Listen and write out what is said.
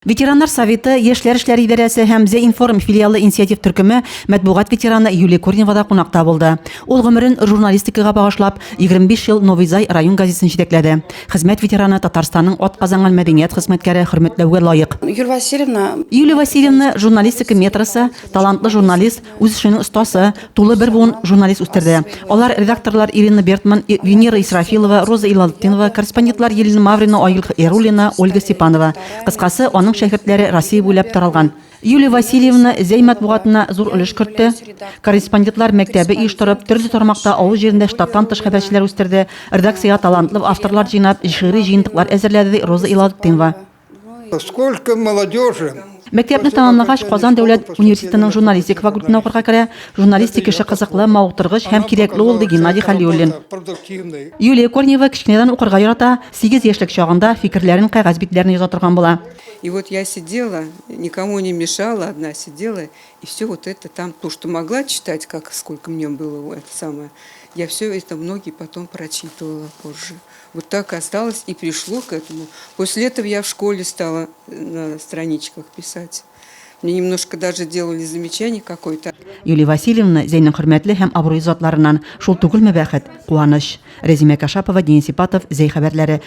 Ветераннар советы, Яшьләр эшләре идарәсе һәм Зе Информ филиалы инициатив төркеме матбугат ветераны Юлия Корневада кунакта булды. Ул гомерен журналистикага багышлап 25 ел Новый Зай район газетасын җитәкләде. Хезмәт ветераны Татарстанның атказанган мәдәният хезмәткәре хөрмәтләүгә лаек. Юлия Васильевна журналистика метрасы, талантлы журналист, үз эшенең остасы, тулы бер буын журналист үстерде. Алар редакторлар Ирина Бертман, Венера Исрафилова, Роза Илалтдинова, корреспондентлар Елена Маврина, Айгөл Яруллина, Ольга Степанова. Кыскасы, аның шәкертләре Россия буйлап таралган. Юлия Васильевна Зәй матбугатына зур өлеш кертте. Корреспондентлар мәктәбе оештырып, төрле тармакта авыл җирендә штаттан тыш хәбәрчеләр үстерде. Редакциягә талантлы авторлар җыйнап, шигъри җыентыклар әзерләде Роза Илалтдинова. Сколько молодежи! Мәктәпне тәмамлагач, Казан дәүләт университетының журналистика факультетына укырга керә. Журналистик эше кызыклы, мавыктыргыч һәм кирәкле ул ди Геннадий Халиуллин. Юлия Корнева кичкенәдән укырга ярата, 8 яшьлек чагында фикерләрен кәгазь битләренә яза торган була. И вот я сидела, никому не мешала, одна сидела, и все вот это там, то, что могла читать, как сколько мне было это самое, я все это многие потом прочитывала позже. Вот так осталось и пришло к этому. После этого я в школе стала на страничках писать. Мне немножко даже делали замечание какое-то. Юлия Васильевна Зәйнең хөрмәтле һәм абруй затларыннан шул түгелме бәхет, куаныч. Резимә Кашапова, Денис Ипатов, Зәй хәбәрләре.